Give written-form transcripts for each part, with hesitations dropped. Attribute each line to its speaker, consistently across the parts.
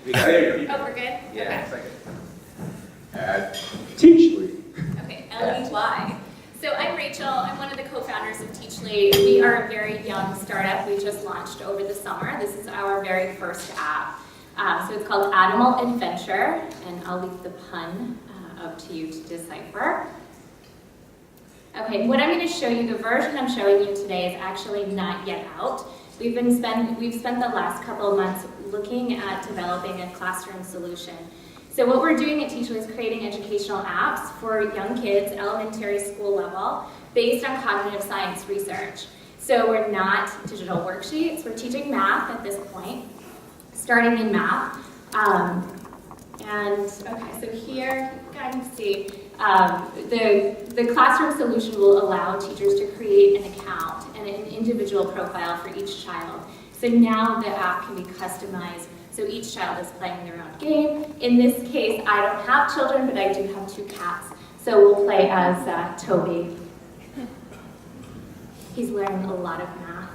Speaker 1: We got it.
Speaker 2: Oh, we're good?
Speaker 1: Yeah,
Speaker 2: Okay.
Speaker 1: At Teachley.
Speaker 2: Okay, L-E-Y. So I'm Rachel. I'm one of the co-founders of Teachley. We are a very young startup. We just launched over the summer. This is our very first app. So it's called Animal Adventure, and I'll leave the pun up to you to decipher. Okay, what I'm going to show you, the version I'm showing you today is actually not yet out. We've spent the last couple of months looking at developing a classroom solution. So what we're doing at Teachley is creating educational apps for young kids, elementary school level, based on cognitive science research. So we're not digital worksheets, we're teaching math at this point, starting in math. Okay, so here you can see the classroom solution will allow teachers to create an account and an individual profile for each child. So now the app can be customized, so each child is playing their own game. In this case, I don't have children, but I do have 2 cats. So we'll play as Toby. He's learning a lot of math.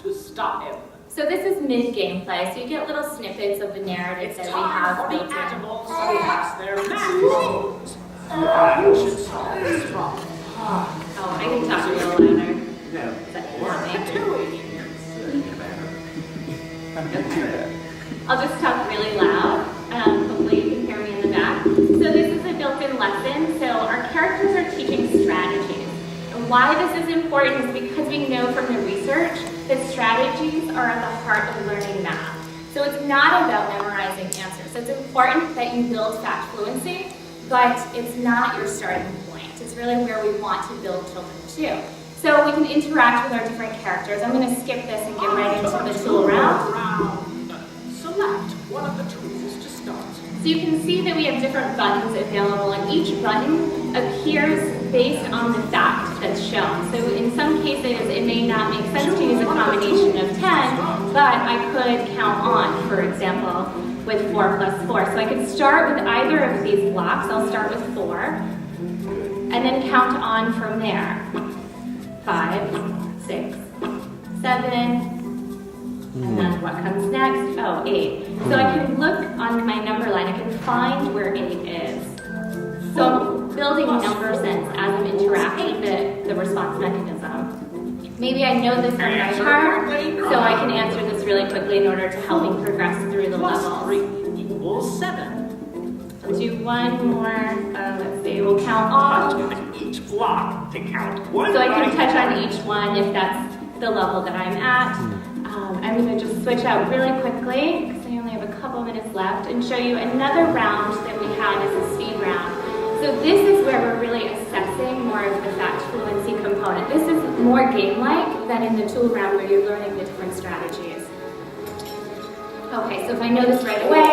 Speaker 3: To stop him.
Speaker 2: So this is mid-gameplay, so you get little snippets of the narrative that we have built in.
Speaker 3: Animals to pass their math. I should solve this problem.
Speaker 2: Oh, I can talk a little louder.
Speaker 3: No.
Speaker 2: What
Speaker 3: are you doing?
Speaker 2: I'll just talk really loud. Hopefully you can hear me in the back. So this is a built-in lesson. So our characters are teaching strategies. And why this is important is because we know from the research that strategies are at the heart of learning math. So it's not about memorizing answers. It's important that you build fact fluency, but it's not your starting point. It's really where we want to build children to. So we can interact with our different characters. I'm going to skip this and get right into the tool round.
Speaker 3: Select one of the tools to start.
Speaker 2: So you can see that we have different buttons available, and each button appears based on the fact that's shown. So in some cases, it may not make sense to use a combination of 10, but I could count on, for example, with 4 plus 4. So I could start with either of these blocks. I'll start with 4, and then count on from there. 5, 6, 7, and then what comes next? Oh, 8. So I can look on my number line, I can find where 8 is. So I'm building number sense as I'm interacting with the response mechanism. Maybe I know this from my heart, so I can answer this really quickly in order to help me progress through the levels.
Speaker 3: 3 equals 7.
Speaker 2: I'll do one more, let's see, we'll count on.
Speaker 3: On each block to count one.
Speaker 2: So I can touch on each one if that's the level that I'm at. I'm going to just switch out really quickly, because I only have a couple minutes left, and show you another round that we have as a speed round. So this is where we're really assessing more of the fact fluency component. This is more game-like than in the tool round where you're learning the different strategies. Okay, so if I know this right away,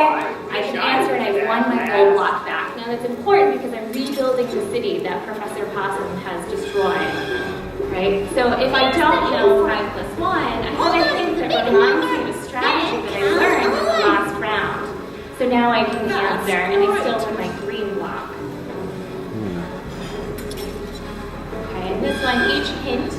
Speaker 2: I can answer and I've won my gold block back. Now that's important because I'm rebuilding the city that Professor Possum has destroyed. Right? So if I don't know 5 plus 1, I have a hint that reminds me of a strategy that I learned in the last round. So now I can answer, and I still have my green block. Okay, and this one, each hint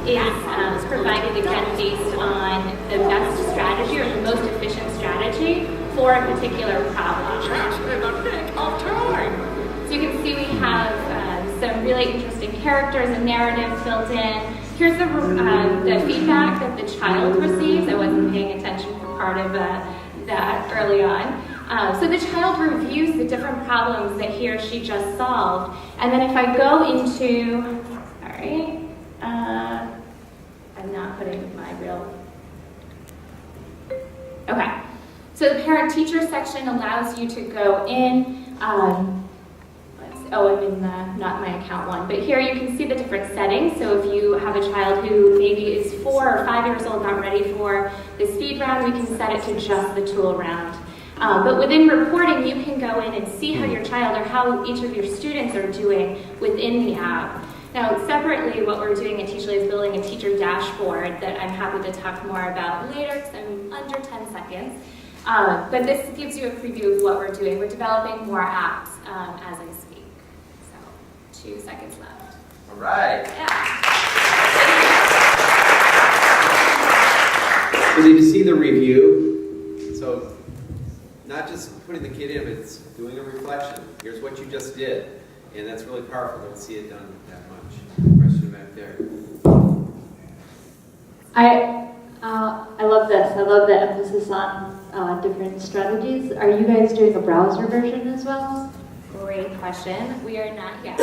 Speaker 2: is provided again based on the best strategy or the most efficient strategy for a particular problem.
Speaker 3: Just in the nick of time.
Speaker 2: So you can see we have some really interesting characters and narrative built in. Here's the feedback that the child receives. I wasn't paying attention for part of that early on. So the child reviews the different problems that he or she just solved. And then if I go into, sorry, I'm not putting my real, okay. So the parent-teacher section allows you to go in, I'm in not my account one, but here you can see the different settings. So if you have a child who maybe is 4 or 5 years old, not ready for the speed round, we can set it to just the tool round. But within reporting, you can go in and see how your child or how each of your students are doing within the app. Now, separately, what we're doing at Teachley is building a teacher dashboard that I'm happy to talk more about later because I'm under 10 seconds. But this gives you a preview of what we're doing. We're developing more apps as I speak. So 2 seconds left.
Speaker 4: All right.
Speaker 2: Yeah.
Speaker 4: So did you see the review? So not just putting the kid in, but it's doing a reflection. Here's what you just did. And that's really powerful. Don't see it done that much. Question back there.
Speaker 5: I love this. I love the emphasis on different strategies. Are you guys doing a browser version as well?
Speaker 2: Great question. We are not yet.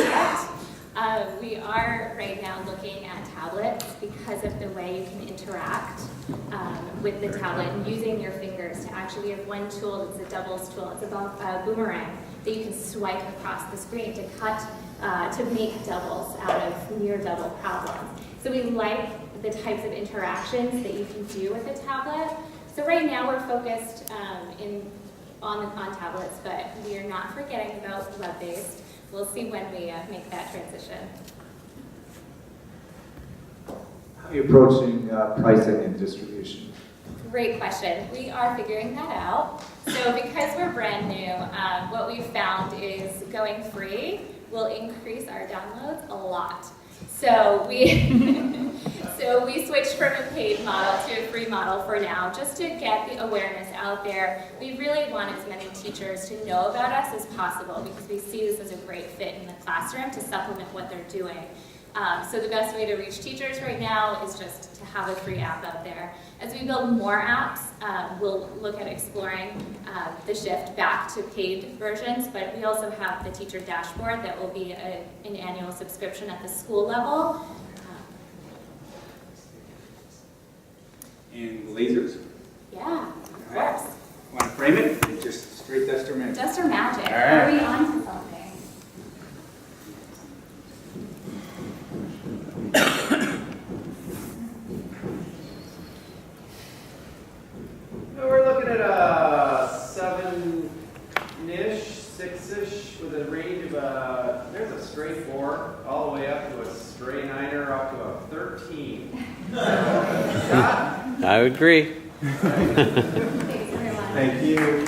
Speaker 2: We are right now looking at tablets because of the way you can interact with the tablet and using your fingers to actually, we have one tool that's a doubles tool. It's a boomerang that you can swipe across the screen to cut, to make doubles out of near double problems. So we like the types of interactions that you can do with a tablet. So right now we're focused on tablets, but we are not forgetting about web-based. We'll see when we make that transition.
Speaker 1: How are you approaching pricing and distribution?
Speaker 2: Great question. We are figuring that out. So because we're brand new, what we've found is going free will increase our downloads a lot. So we switched from a paid model to a free model for now, just to get the awareness out there. We really want as many teachers to know about us as possible because we see this as a great fit in the classroom to supplement what they're doing. So the best way to reach teachers right now is just to have a free app out there. As we build more apps, we'll look at exploring the shift back to paid versions, but we also have the teacher dashboard that will be an annual subscription at the school level.
Speaker 6: And lasers.
Speaker 2: Yeah, of course.
Speaker 6: Want to frame it? It's just straight duster magic.
Speaker 2: Duster magic.
Speaker 6: All right.
Speaker 2: Are we on to something?
Speaker 7: We're looking at a 7-ish, 6-ish, with a range of there's a stray 4 all the way up to a stray 9er up to a 13. Scott?
Speaker 8: I would agree.
Speaker 2: Thanks, everyone.
Speaker 1: Thank you.